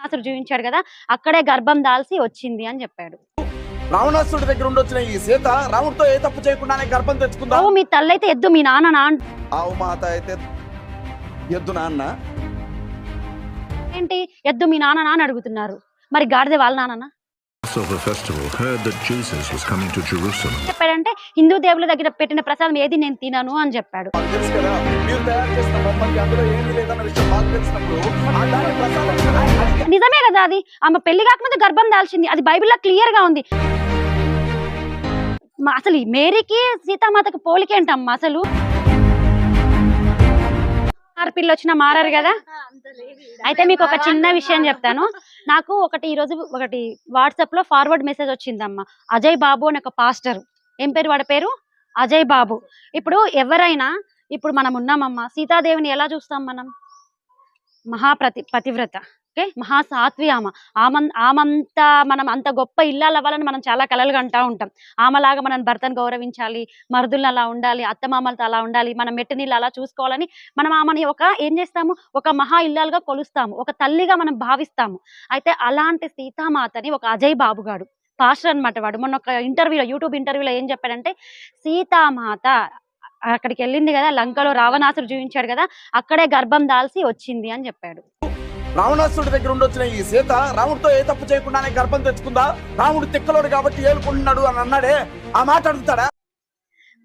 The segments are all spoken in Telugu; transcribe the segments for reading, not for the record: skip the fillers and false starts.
అసలు చూపించాడు కదా, అక్కడే గర్భం దాల్చి వచ్చింది అని చెప్పాడు. రావణాసుడి దగ్గర ఉండొచ్చిన ఈ సీత రాముడితో ఏ తప్పు చేయకుండానే గర్భం తెచ్చుకుందా? మీ తల్లి అయితే ఎద్దు, మీ నాన్న ఆవు మాత అయితే ఎద్దు నాన్న ఏంటి, ఎద్దు మీ నాన్న అని అడుగుతున్నారు. మరి గాడిద వాళ్ళ నాన్న Passover festival heard that Jesus was coming to Jerusalem. చెప్పాడంటే హిందూ దేవుళ్ళ దగ్గర పెట్టిన ప్రసాదం ఏది నేను తినను అని చెప్పాడు. మాకు తెలుసు కదా, మీరు తయారు చేసిన బొమ్మకి అందులో ఏమీ లేదన్న విషయం మాకు తెలిసినప్పుడు ఆ దాని ప్రసాదం నిజమే కదా, అది ఆమె పెళ్లి కాకముందు గర్భం దాల్చింది, అది బైబిల్లో క్లియర్ గా ఉంది. అసలు ఈ మేరీకి సీతామాతకు పోలికేంటమ్మా అసలు? పిల్ల వచ్చినా మారారు కదా. అయితే మీకు ఒక చిన్న విషయం చెప్తాను. నాకు ఈరోజు వాట్సాప్ లో ఫార్వర్డ్ మెసేజ్ వచ్చిందమ్మా. అజయ్ బాబు అని ఒక పాస్టర్, ఏం పేరు వాడి పేరు, అజయ్ బాబు. ఇప్పుడు ఎవరైనా, ఇప్పుడు మనం ఉన్నామమ్మా, సీతాదేవిని ఎలా చూస్తాం మనం? పతివ్రత, ఓకే, మహాసాత్వి ఆమంత మనం అంత గొప్ప ఇల్లాలు అవ్వాలని మనం చాలా కలలుగా అంటా ఉంటాం. ఆమెలాగా మనం భర్తను గౌరవించాలి, మరుదులను అలా ఉండాలి, అత్తమామలతో అలా ఉండాలి, మనం మెట్టి నీళ్ళు అలా చూసుకోవాలని మనం ఆమెని ఏం చేస్తాము, ఒక మహా ఇల్లాలుగా కొలుస్తాము, ఒక తల్లిగా మనం భావిస్తాము. అయితే అలాంటి సీతామాతని ఒక అజయ్ బాబు గాడు, పాస్టర్ అనమాట, వాడు మొన్న ఒక ఇంటర్వ్యూలో, యూట్యూబ్ ఇంటర్వ్యూలో ఏం చెప్పాడంటే, సీతామాత అక్కడికి వెళ్ళింది కదా, లంకలో రావణాసుడు చూపించాడు కదా, అక్కడే గర్భం దాల్చి వచ్చింది అని చెప్పాడు. రావణాసుడి దగ్గర ఉండొచ్చిన ఈ సీత రాముడితో ఏ తప్పు చేయకుండానే గర్భం తెచ్చుకుందా? రాముడు తిక్కలోడు కాబట్టి ఏలుకుంటున్నాడు అని అన్నాడే, ఆ మాట అడుగుతాడా?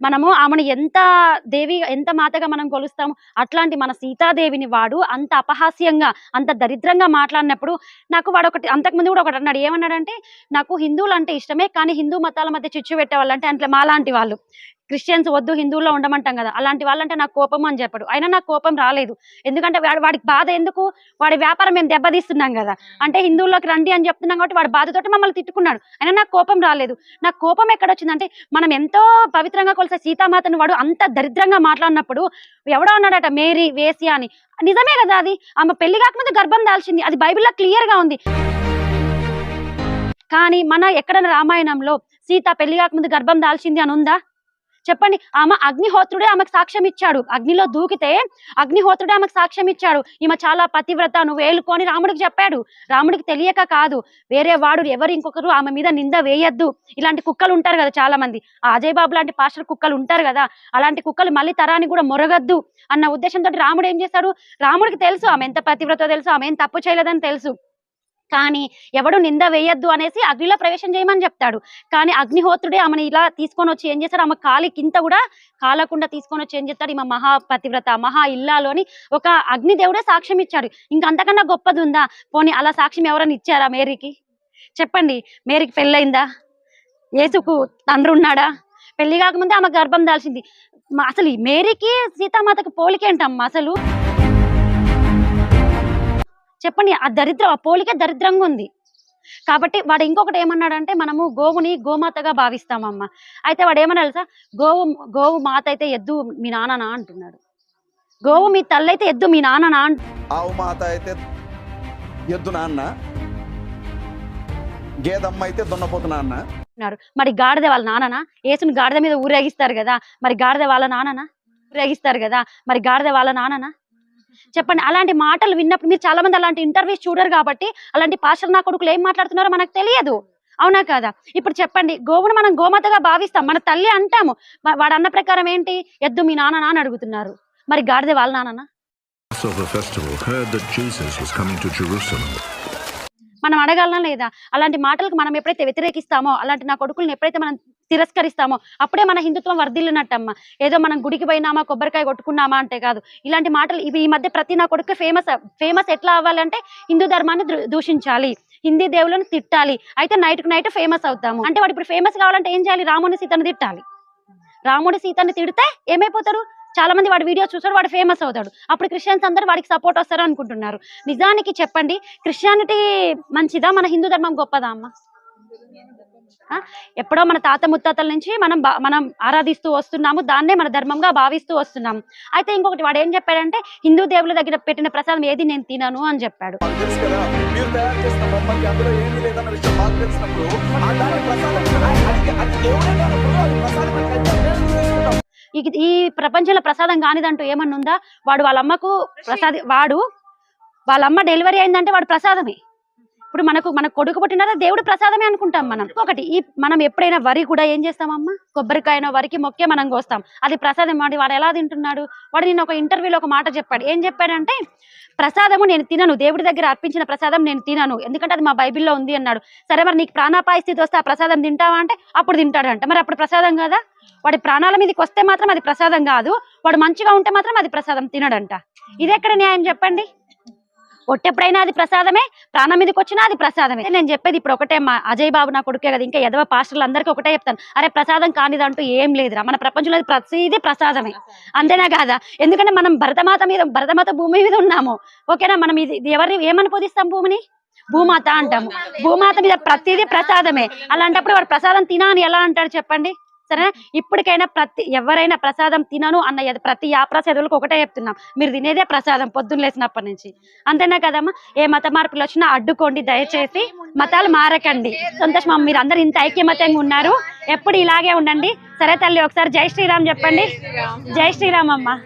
మనము ఆమెను ఎంత మాతగా మనం కొలుస్తాము. అట్లాంటి మన సీతాదేవిని వాడు అంత అపహాస్యంగా, అంత దరిద్రంగా మాట్లాడినప్పుడు నాకు వాడు అంతకుముందు కూడా ఒకటి అన్నాడు. ఏమన్నాడంటే, నాకు హిందువులు అంటే ఇష్టమే, కానీ హిందూ మతాల మధ్య చిచ్చు పెట్టే వాళ్ళంటే అంటే మాలాంటి వాళ్ళు, క్రిస్టియన్స్ వద్దు హిందువుల్లో ఉండమంటాం కదా, అలాంటి వాళ్ళంటే నాకు కోపం అని చెప్పాడు. అయినా నాకు కోపం రాలేదు, ఎందుకంటే వాడికి బాధ ఎందుకు, వాడి వ్యాపారం మేము దెబ్బతీస్తున్నాం కదా, అంటే హిందువుల్లోకి రండి అని చెప్తున్నాం కాబట్టి వాడి బాధతోటి మమ్మల్ని తిట్టుకున్నాడు. అయినా నాకు కోపం రాలేదు. నాకు కోపం ఎక్కడొచ్చిందంటే, మనం ఎంతో పవిత్రంగా కొలిసే సీతామాతను వాడు అంత దరిద్రంగా మాట్లాడినప్పుడు, ఎవడో అన్నాడట మేరీ వేశ్య అని. నిజమే కదా, అది ఆమె పెళ్లి కాకముందు గర్భం దాల్చింది, అది బైబిల్లో క్లియర్ గా ఉంది. కానీ ఎక్కడైనా రామాయణంలో సీత పెళ్లి కాకముందు గర్భం దాల్చింది అని ఉందా? చెప్పండి. ఆమె అగ్నిహోత్రుడే ఆమెకు సాక్ష్యం ఇచ్చాడు, అగ్నిలో దూకితే అగ్నిహోత్రుడే ఆమెకు సాక్ష్యం ఇచ్చాడు, ఈమె చాలా పతివ్రత, నువ్వు ఏలుకొని రాముడికి చెప్పాడు. రాముడికి తెలియక కాదు, వేరే వాడు ఇంకొకరు ఆమె మీద నింద వేయద్దు. ఇలాంటి కుక్కలు ఉంటారు కదా చాలా మంది, ఆ అజయ్ బాబు లాంటి పాస్టర్ కుక్కలు ఉంటారు కదా, అలాంటి కుక్కలు మళ్ళీ తరానికి కూడా మొరగద్దు అన్న ఉద్దేశంతో రాముడు ఏం చేశాడు, రాముడికి తెలుసు ఆమె ఎంత పతివ్రతో తెలుసు, ఆమె ఏం తప్పు చేయలేదని తెలుసు, కానీ ఎవడు నింద వేయద్దు అనేసి అగ్నిలో ప్రవేశం చేయమని చెప్తాడు. కానీ అగ్నిహోత్రుడే ఆమెను ఇలా తీసుకొని వచ్చి ఏం చేస్తాడు, ఆమె కాలి కింద కూడా కాలకుండా తీసుకొని వచ్చి ఏం చేస్తాడు, ఈమె మహాపతివ్రత, మహా ఇల్లాలోని ఒక అగ్నిదేవుడే సాక్ష్యం ఇచ్చాడు. ఇంకంతకన్నా గొప్పది ఉందా? పోనీ అలా సాక్ష్యం ఎవరైనా ఇచ్చారా మేరీకి? చెప్పండి. మేరీకి పెళ్ళయిందా? యేసుకు తండ్రి ఉన్నాడా? పెళ్లి కాకముందే ఆమె గర్భం దాల్చింది. అసలు ఈ మేరీకి సీతామాతకు పోలికేంటమ్మా అసలు? చెప్పండి. ఆ పోలికే దరిద్రంగా ఉంది. కాబట్టి వాడు ఇంకొకటి ఏమన్నాడంటే, మనము గోవుని గోమాతగా భావిస్తామమ్మా. అయితే వాడు ఏమన్నా తెలుసా, గోవు మాత అయితే ఎద్దు మీ నాన్ననా అంటున్నాడు. గోవు మీ తల్లి అయితే ఎద్దు మీ నాన్ననా ఆవు మాత అయితే ఎద్దు నాన్న, గేదమ్మ అయితే దున్నపోతు నాన్న. మరి గాడిద వాళ్ళ నాన్ననా? యేసుని గాడిద మీద ఊరేగిస్తారు కదా, మరి గాడిద వాళ్ళ నాన్ననా? ఊరేగిస్తారు కదా, మరి గాడిద వాళ్ళ నాన్ననా? చెప్పండి. అలాంటి మాటలు విన్నప్పుడు మీరు చాలా మంది అలాంటి ఇంటర్వ్యూస్ చూడరు కాబట్టి అలాంటి పాస్టర్ నా కొడుకులు ఏం మాట్లాడుతున్నారో మనకు తెలియదు, అవునా కదా? ఇప్పుడు చెప్పండి, గోవును మనం గోమాతగా భావిస్తాం, మన తల్లి అంటాము, వాడు అన్న ప్రకారం ఏంటి, ఎద్దు మీ నాన్ననా అని అడుగుతున్నారు. మరి గాడిద వాళ్ళ నాన్ననా? Passover festival heard that Jesus was coming to Jerusalem. మనం అడగాలనా లేదా? అలాంటి మాటలకు మనం ఎప్పుడైతే వ్యతిరేకిస్తామో, అలాంటి నా కొడుకులను ఎప్పుడైతే మనం తిరస్కరిస్తామో, అప్పుడే మన హిందుత్వం వర్ధిల్లినట్టమ్మా. ఏదో మనం గుడికి పోయినామా, కొబ్బరికాయ కొట్టుకున్నామా అంటే కాదు. ఇలాంటి మాటలు ఈ మధ్య ప్రతి నా కొడుకు ఫేమస్ ఎట్లా అవ్వాలంటే, హిందూ ధర్మాన్ని దూషించాలి, హిందీ దేవులను తిట్టాలి, అయితే నైట్ ఫేమస్ అవుతాము. అంటే వాడు ఇప్పుడు ఫేమస్ కావాలంటే ఏం చేయాలి, రాముని సీతను తిట్టాలి. రాముడి సీతని తిడితే ఏమైపోతారు, చాలా మంది వాడి వీడియోస్ చూస్తారు, వాడు ఫేమస్ అవుతాడు. అప్పుడు క్రిస్టియన్స్ అందరూ వాడికి సపోర్ట్ వస్తారు అనుకుంటున్నారు. నిజానికి చెప్పండి, క్రిస్టియానిటీ మంచిదా, మన హిందూ ధర్మం గొప్పదా అమ్మ? ఎప్పుడో మన తాత ముత్తాతల నుంచి మనం ఆరాధిస్తూ వస్తున్నాము, దాన్నే మన ధర్మంగా భావిస్తూ వస్తున్నాము. అయితే ఇంకొకటి వాడు ఏం చెప్పాడంటే, హిందూ దేవుళ్ళ దగ్గర పెట్టిన ప్రసాదం ఏది నేను తినను అని చెప్పాడు. ఈ ప్రపంచంలో ప్రసాదం కానిదంటూ ఏమన్నా ఉందా? వాడు వాళ్ళ అమ్మకు వాళ్ళ అమ్మ డెలివరీ అయిందంటే వాడు ప్రసాదమే. ఇప్పుడు మనకు కొడుకు పుట్టినదా దేవుడు ప్రసాదమే అనుకుంటాం మనం. ఒకటి మనం ఎప్పుడైనా వరి కూడా ఏం చేస్తామమ్మా, కొబ్బరికాయనో వరికి మొక్కే మనం కోస్తాం, అది ప్రసాదం. వాడు ఎలా తింటున్నాడు? వాడు నేను ఒక ఇంటర్వ్యూలో ఒక మాట చెప్పాడు. ఏం చెప్పాడంటే, ప్రసాదము నేను తినను, దేవుడి దగ్గర అర్పించిన ప్రసాదం నేను తినను, ఎందుకంటే అది మా బైబిల్లో ఉంది అన్నాడు. సరే మరి నీకు ప్రాణాపాయ స్థితి వస్తే ఆ ప్రసాదం తింటావా అంటే అప్పుడు తింటాడంట. మరి అప్పుడు ప్రసాదం కదా? వాడి ప్రాణాల మీదకి వస్తే మాత్రం అది ప్రసాదం కాదు, వాడు మంచిగా ఉంటే మాత్రం అది ప్రసాదం తినడంట. ఇది ఎక్కడ న్యాయం చెప్పండి? ఒట్టెప్పుడైనా అది ప్రసాదమే, ప్రాణం మీదకి వచ్చినా అది ప్రసాదమే. నేను చెప్పేది ఇప్పుడు ఒకటే, మా అజయ్ బాబు నా కొడుకే కదా, ఇంకా ఎదవ పాస్టర్లు అందరికీ ఒకటే చెప్తాను, అరే ప్రసాదం కానిదంటూ ఏం లేదురా, మన ప్రపంచంలో ప్రతిదీ ప్రసాదమే, అంతేనా కాదా? ఎందుకంటే మనం భరతమాత భూమి మీద ఉన్నాము, ఓకేనా? మనం ఇది ఎవరిని ఏమని పూజిస్తాం? భూమిని భూమాత అంటాము. భూమాత మీద ప్రతిదీ ప్రసాదమే. అలాంటప్పుడు వాడు ప్రసాదం తినా అని ఎలా అంటాడు చెప్పండి? సరేనా? ఇప్పటికైనా ఎవరైనా ప్రసాదం తినను అన్న ప్రతి యాప్రాసేదులకు ఒకటే చెప్తున్నాం, మీరు తినేదే ప్రసాదం పొద్దున్న లేసినప్పటి నుంచి, అంతేనా కదమ్మా? ఏ మత మార్పులు వచ్చినా అడ్డుకోండి, దయచేసి మతాలు మారకండి. సంతోషం, మీరు అందరు ఇంత ఐక్యమత్యంగా ఉన్నారు, ఎప్పుడు ఇలాగే ఉండండి. సరే తల్లి, ఒకసారి జై శ్రీరామ్ చెప్పండి. జై శ్రీరామ్ అమ్మ.